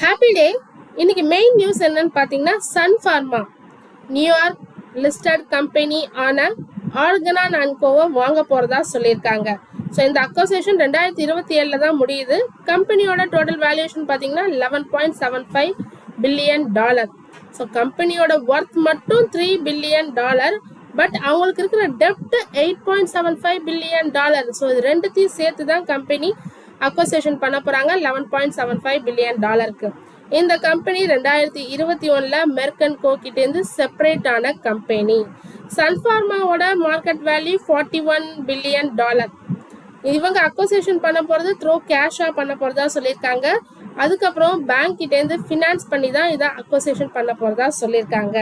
Happy day. இன்னைக்கு main news என்னன்னு பார்த்தீங்கன்னா, Sun Pharma New York listed company ஆன ஆர்கனான் அண்ட் கோவை வாங்க போகிறதா சொல்லியிருக்காங்க. ஸோ இந்த அக்வசிஷன் 2027 தான் முடியுது. கம்பெனியோட டோட்டல் வேல்யூஷன் பார்த்தீங்கன்னா $11.75 பில்லியன். ஸோ கம்பெனியோட ஒர்த் மட்டும் $3 பில்லியன். பட் அவங்களுக்கு இருக்கிற டெப்ட் $8.75 பில்லியன். ஸோ இது ரெண்டுத்தையும் சேர்த்து தான் கம்பெனி அக்வசிஷன் பண்ண போறாங்க 11.75 பில்லியன் டாலருக்கு. இந்த கம்பெனி 2021 மெர்க் அண்ட் கோ கிட்டேருந்து செப்பரேட் ஆன கம்பெனி. சன்ஃபார்மாவோட மார்க்கெட் வேல்யூ $41 பில்லியன். இவங்க அக்வசிஷன் பண்ண போறது த்ரூ கேஷா பண்ண போறதா சொல்லியிருக்காங்க. அதுக்கப்புறம் பேங்க் கிட்டேருந்து ஃபினான்ஸ் பண்ணி தான் இதை அக்வசிஷன் பண்ண போறதா சொல்லியிருக்காங்க.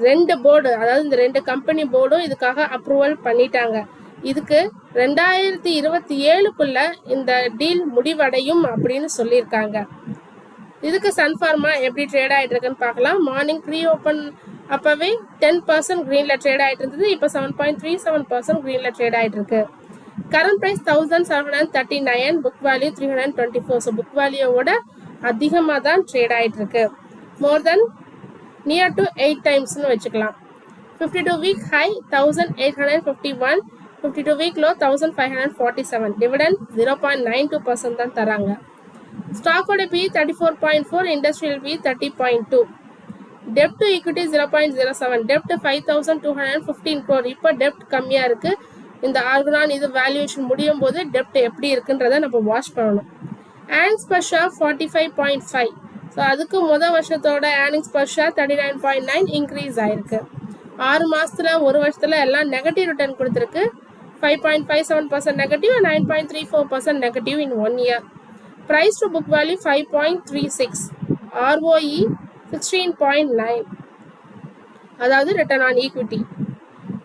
ரெண்டு போர்டு, அதாவது இந்த ரெண்டு கம்பெனி போர்டும் இதுக்காக அப்ரூவல் பண்ணிட்டாங்க. இதுக்கு 2027க்குள்ள இந்த டீல் முடிவடையும் அப்படின்னு சொல்லியிருக்காங்க. இதுக்கு சன்ஃபார்மா எப்படி ட்ரேட் ஆகிட்டு இருக்குன்னு பார்க்கலாம். மார்னிங் ப்ரீ ஓப்பன் அப்பவே 10% க்ரீனில் ட்ரேட் ஆகிட்டு இருந்தது. இப்போ 7.37% க்ரீனில் ட்ரேட் ஆகிட்டு இருக்கு. Current price 1739, book value 324. So book வேல்யூவோட அதிகமாக தான் ட்ரேட் ஆகிட்டு இருக்கு. மோர் தென் நியர் டு 8 டைம்ஸ்னு வச்சுக்கலாம். 52 week high 1851, 52 week low 1547. Dividend 0.92% தான் தராங்க. ஸ்டாக்கோட பி 34.4, இண்டஸ்ட்ரியல் பி 30.2. டெப்ட் டு ஈக்விட்டி 0.07, டெப்ட் 5215 crore. இப்போ டெப்ட் கம்மியாக இருக்குது. இந்த ஆர்கனான் இது வேல்யூவேஷன் முடியும் போது டெப்ட் எப்படி இருக்குன்றதை நம்ம வாட்ச் பண்ணணும். Earnings per share 45.5. ஸோ அதுக்கு முதல் வருஷத்தோட ஏர்னிங்ஸ் பர் ஷேர் 39.9 இன்க்ரீஸ் ஆயிருக்கு. 6 மாதத்தில் ஒரு வருஷத்தில் எல்லாம் நெகட்டிவ் ரிட்டர்ன் கொடுத்துருக்கு. 5.57% negative, 9.34% negative in 1 year. Price to book value 5.36, ROE 16.9, அதாவது return on equity.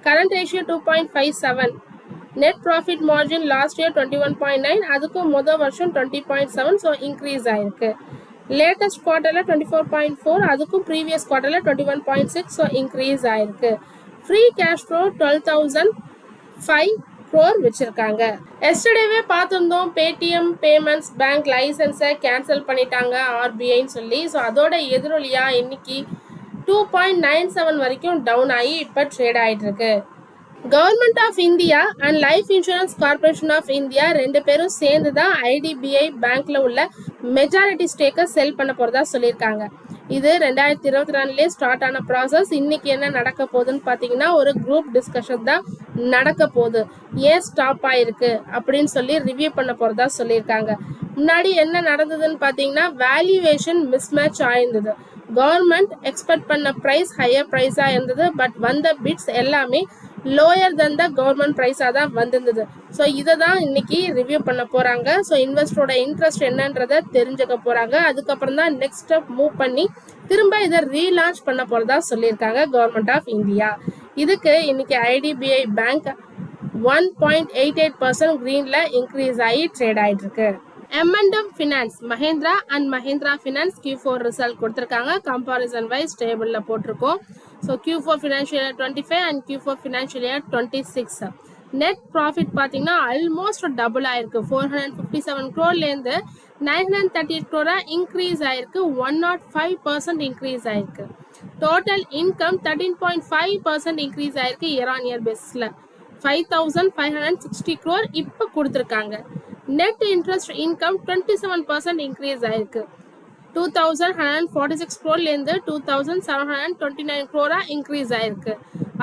Current ratio 2.57. Net profit margin last year 21.9, அதுக்கும் முதல் வருஷம் 20.7. ஸோ இன்க்ரீஸ் ஆயிருக்கு. லேட்டஸ்ட் குவார்ட்டரில் 24.4, அதுக்கும் ப்ரீவியஸ் குவார்ட்டரில் 21.6. ஸோ இன்க்ரீஸ் ஆயிருக்கு. ஃப்ரீ கேஷ் ஃப்ளோ 12,005 crore வச்சிருக்காங்க. எஸ்டர்டேவே பார்த்துருந்தோம், பேடிஎம் பேமெண்ட்ஸ் பேங்க் லைசன்ஸை கேன்சல் பண்ணிட்டாங்க ஆர்பிஐன்னு சொல்லி. ஸோ அதோட எதிரொலியா இன்னைக்கு 2.97 வரைக்கும் டவுன் ஆகி இப்போ ட்ரேட் ஆகிட்டு இருக்கு. Government of India and life insurance corporation of India ரெண்டு பேரும் சேர்ந்து தான் ஐடிபிஐ பேங்க்ல உள்ள மெஜாரிட்டி ஸ்டேக்கை செல் பண்ண போறதா சொல்லியிருக்காங்க. இது 2022 ஸ்டார்ட் ஆன ப்ராசஸ். இன்னைக்கு என்ன நடக்க போகுதுன்னு பார்த்தீங்கன்னா, ஒரு குரூப் டிஸ்கஷன் தான் நடக்க போகுது. ஏன் ஸ்டாப் ஆயிருக்கு அப்படின்னு சொல்லி ரிவ்யூ பண்ண போறதா சொல்லியிருக்காங்க. முன்னாடி என்ன நடந்ததுன்னு பார்த்தீங்கன்னா, வேல்யூவேஷன் மிஸ்மேட்ச் ஆயிருந்தது. கவர்மெண்ட் எக்ஸ்பெக்ட் பண்ண ப்ரைஸ் ஹையர் ப்ரைஸாக இருந்தது. பட் வந்த பிட்ஸ் எல்லாமே லோயர் தன் த கவர்மெண்ட் ப்ரைஸாக தான் வந்திருந்தது. ஸோ இதை தான் இன்னைக்கு ரிவ்யூ பண்ண போகிறாங்க. ஸோ இன்வெஸ்டரோட இன்ட்ரெஸ்ட் என்னன்றதை தெரிஞ்சுக்க போகிறாங்க. அதுக்கப்புறம் தான் நெக்ஸ்ட் ஸ்டெப் மூவ் பண்ணி திரும்ப இதை ரீலான்ச் பண்ண போகிறதா சொல்லியிருக்காங்க கவர்மெண்ட் ஆஃப் இந்தியா. இதுக்கு இன்னைக்கு ஐடிபிஐ பேங்க் 1.88% க்ரீனில் இன்க்ரீஸ் ஆகி ட்ரேட் ஆகிட்டு இருக்கு. M&M finance, Mahindra and Mahindra finance Q4 result கொடுத்துருக்காங்க. கம்பாரிசன் வைஸ் டேபிளில் போட்டிருக்கோம். So Q4 financial year 25 and Q4 financial year 26. Net profit பார்த்தீங்கன்னா ஆல்மோஸ்ட் டபுள் ஆயிருக்கு. 457 crore - 938 crore இன்க்ரீஸ் ஆயிருக்கு. 105% இன்க்ரீஸ் ஆயிருக்கு. டோட்டல் இன்கம் 13.5% இன்க்ரீஸ் ஆயிருக்கு இயர் ஆன் இயர் பேசிஸில். 5,560 crore இப்போ கொடுத்துருக்காங்க. நெட் இன்ட்ரெஸ்ட் இன்கம் 27% இன்க்ரீஸ் ஆயிருக்கு. 2,146 crore 2,729 crore இன்க்ரீஸ் ஆயிருக்கு.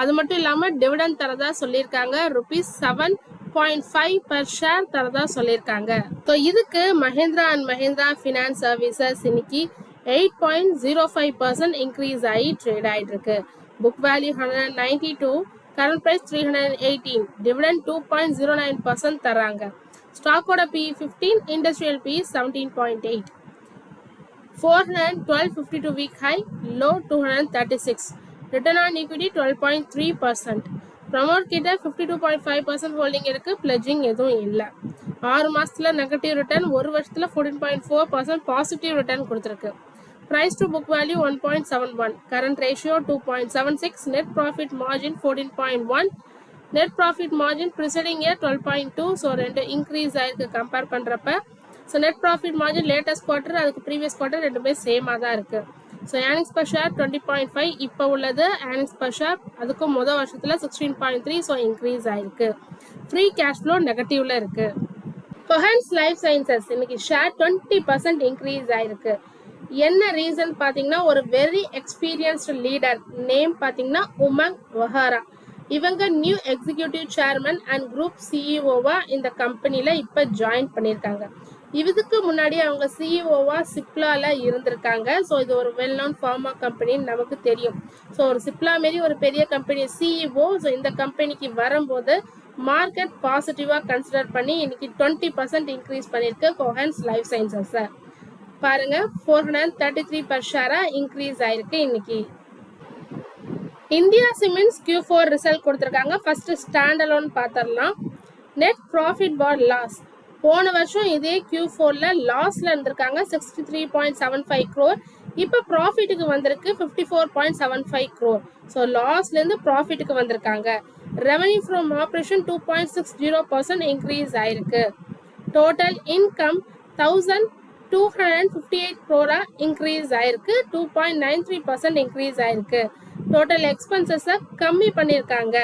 அது மட்டும் இல்லாமல் டிவிடெண்ட் தரதா சொல்லியிருக்காங்க. ₹7.5 per ஷேர் தரதா சொல்லியிருக்காங்க. ஸோ இதுக்கு Mahindra and Mahindra finance services இன்னைக்கு 8.05% இன்க்ரீஸ் ஆகி ட்ரேட் ஆகிட்டு இருக்கு. Book value 192, current price 318, dividend 2.09% தராங்க. ஸ்டாக்கோட P 15, industrial P 17.8. 412, 52 week high, low 236. Return on equity 12.3%. Promoter கிட்ட 52.5% ஹோல்டிங் இருக்கு. பிளட்ஜிங் எதுவும் இல்லை. 6 மாசத்துல நெகட்டிவ் ரிட்டர்ன், ஒரு வருஷத்துல 14.4% பாசிட்டிவ் ரிட்டர்ன் கொடுத்துருக்கு. Price to book value 1.71, current ratio 2.76, net profit margin 14.1, net profit margin preceding year 12.2. So ரெண்டு இன்க்ரீஸ் ஆயிருக்கு கம்பேர் பண்ணுறப்ப. So net profit margin latest quarter அதுக்கு ப்ரீவியஸ் குவார்ட்டர் ரெண்டுமே சேமாக தான் இருக்குது. ஸோ ஏர்னிங்ஸ் பர் ஷேர் 20.5 இப்போ உள்ளது. ஏர்னிங்ஸ் பர் ஷேர் அதுக்கும் முதல் வருஷத்தில் 16.3, ஸோ இன்க்ரீஸ் ஆயிருக்கு. ஃப்ரீ கேஷ் ஃப்ளோ நெகட்டிவ்ல இருக்கு. கொஹன்ஸ் லைஃப் சயின்சஸ் இன்னைக்கு ஷேர் 20% இன்க்ரீஸ் ஆயிருக்கு. என்ன ரீசன் பார்த்தீங்கன்னா, ஒரு வெரி எக்ஸ்பீரியன்ஸ்டு லீடர் நேம் பார்த்தீங்கன்னா உமங் வஹாரா. இவங்க new executive chairman and group சிஇஓவா இந்த கம்பெனியில் இப்போ ஜாயின் பண்ணியிருக்காங்க. இதுக்கு முன்னாடி அவங்க சிஇஓவா சிப்லால இருந்திருக்காங்க. ஸோ இது ஒரு வெல் நோன் ஃபார்மா கம்பெனின்னு நமக்கு தெரியும். ஸோ ஒரு சிப்லா மாரி ஒரு பெரிய கம்பெனி சிஇஓ ஸோ இந்த கம்பெனிக்கு வரும்போது மார்க்கெட் பாசிட்டிவாக கன்சிடர் பண்ணி இன்னைக்கு 20% இன்க்ரீஸ் பண்ணியிருக்கு கொஹன்ஸ் லைஃப் சயின்சஸை. பாருங்க 433 பர் ஷேரா இன்க்ரீஸ் ஆயிருக்கு இன்னைக்கு. இந்தியா சிமெண்ட்ஸ் Q4 ரிசல்ட் கொடுத்துருக்காங்க. ஃபர்ஸ்ட் ஸ்டாண்ட் அலோன் பார்த்துடலாம். நெட் ப்ராஃபிட் பார் லாஸ் போன வருஷம் இதே Q4ல லாஸ்ல இருந்திருக்காங்க 63.75 crore. இப்போ ப்ராஃபிட்டுக்கு வந்திருக்கு 54.75 crore. ஸோ லாஸ்லேருந்து ப்ராஃபிட்டுக்கு வந்திருக்காங்க. ரெவன்யூ ஃப்ரம் ஆப்ரேஷன் 2.60% இன்க்ரீஸ் ஆயிருக்கு. டோட்டல் இன்கம் 1258 crore இன்க்ரீஸ் ஆயிருக்கு. 2.93% இன்க்ரீஸ் ஆயிருக்கு. டோட்டல் எக்ஸ்பென்சஸை கம்மி பண்ணியிருக்காங்க.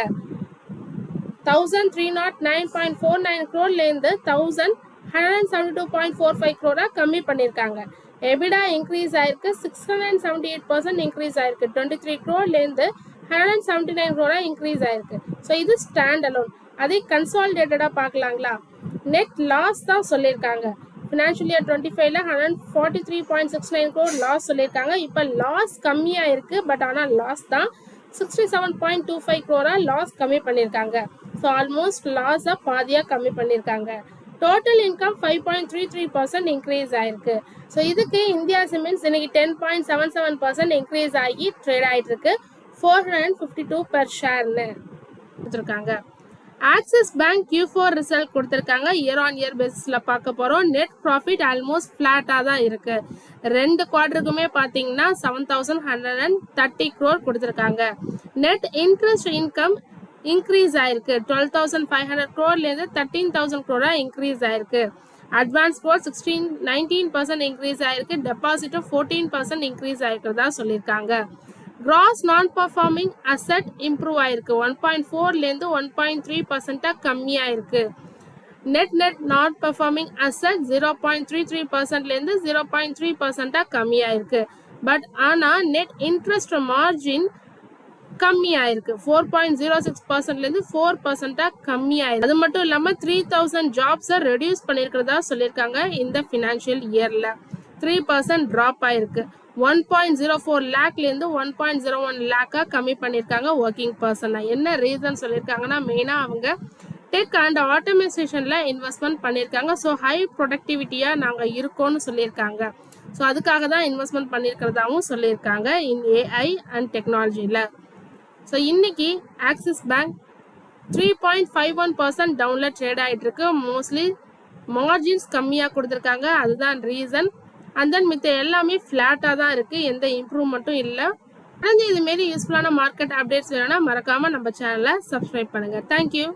1309.49 crore-லேருந்து 1172.45 crore கம்மி பண்ணியிருக்காங்க. எபிடா இன்க்ரீஸ் ஆயிருக்கு 678% இன்க்ரீஸ் ஆயிருக்கு. 23 crore-லேருந்து 179 crore இன்க்ரீஸ் ஆயிருக்கு. ஸோ இது ஸ்டாண்ட் அலோன். அதே கன்சாலிடேட்டடாக பார்க்கலாங்களா? நெட் லாஸ் தான் சொல்லியிருக்காங்க. ஃபினான்ஷியல் இயர் 25ல 143.69 crore லாஸ் சொல்லியிருக்காங்க. இப்போ லாஸ் கம்மியாக இருக்குது. பட் ஆனால் லாஸ் தான் 67.25 crore லாஸ் கம்மி பண்ணியிருக்காங்க. ஸோ ஆல்மோஸ்ட் லாஸை பாதியாக கம்மி பண்ணியிருக்காங்க. டோட்டல் இன்கம் 5.33% இன்க்ரீஸ் ஆயிருக்கு. ஸோ இதுக்கு இந்தியா சிமெண்ட்ஸ் இன்னைக்கு 10.77% இன்க்ரீஸ் ஆகி ட்ரேட் ஆகிட்டு இருக்கு. 452 பெர் ஷேர்னு கொடுத்துருக்காங்க. ஆக்சிஸ் பேங்க் Q4 ரிசல்ட் கொடுத்துருக்காங்க. இயர் ஆன் இயர் பேசிஸில் பார்க்க போகிறோம். நெட் ப்ராஃபிட் ஆல்மோஸ்ட் ஃப்ளாட்டாக தான் இருக்குது. ரெண்டு குவார்ட்டருக்குமே பார்த்தீங்கன்னா 7130 crore கொடுத்துருக்காங்க. நெட் இன்ட்ரெஸ்ட் இன்கம் இன்க்ரீஸ் ஆயிருக்கு. 12,500 crore-லேருந்து 13,000 crore இன்க்ரீஸ் ஆயிருக்கு. அட்வான்ஸ் கோட் 19% இன்க்ரீஸ் ஆயிருக்கு. டெபாசிட்டும் 14% இன்க்ரீஸ் ஆயிருக்கிறதா சொல்லியிருக்காங்க. கிராஸ் நான் பர்ஃபார்மிங் அசட் இம்ப்ரூவ் ஆயிருக்கு. 1.4-லேருந்து 1.3% கம்மியாயிருக்கு. நெட் நான் பர்ஃபார்மிங் அசட் 0.33%-லேருந்து 0.3% கம்மியாயிருக்கு. பட் ஆனால் நெட் இன்ட்ரெஸ்ட் மார்ஜின் கம்மியாயிருக்கு. 4.06%-லேருந்து 4% கம்மியாயிருக்கு. அது மட்டும் இல்லாமல் 3000 ஜாப்ஸை ரெடியூஸ் பண்ணியிருக்கிறதா சொல்லியிருக்காங்க. இந்த ஃபினான்ஷியல் இயரில் 3% ட்ராப் ஆயிருக்கு. 1.04 lakh-லேருந்து 1.01 lakh கம்மி பண்ணியிருக்காங்க ஒர்க்கிங் பர்சனை. என்ன ரீசன் சொல்லியிருக்காங்கன்னா, மெயினாக அவங்க டெக் அண்ட் ஆட்டோமேஷனில் இன்வெஸ்ட்மெண்ட் பண்ணியிருக்காங்க. ஸோ ஹை ப்ரொடக்டிவிட்டியாக நாங்கள் இருக்கோம்னு சொல்லியிருக்காங்க. ஸோ அதுக்காக தான் இன்வெஸ்ட்மெண்ட் பண்ணியிருக்கிறதாவும் சொல்லியிருக்காங்க இன் ஏஐ அண்ட் டெக்னாலஜியில். ஸோ இன்னைக்கு ஆக்சிஸ் பேங்க் 3.51% டவுனில் ட்ரேட் ஆகிட்டு இருக்கு. மோஸ்ட்லி மார்ஜின்ஸ் கம்மியாக கொடுத்துருக்காங்க. அதுதான் ரீசன். அண்ட் தென் மித்த எல்லாமே ஃப்ளாட்டாக தான் இருக்குது. எந்த இம்ப்ரூவ்மெண்ட்டும் இல்லை. இதுமாரி யூஸ்ஃபுல்லான மார்க்கெட் அப்டேட்ஸ் வேணும்னா மறக்காமல் நம்ம சேனலை சப்ஸ்கிரைப் பண்ணுங்கள். தேங்க்யூ.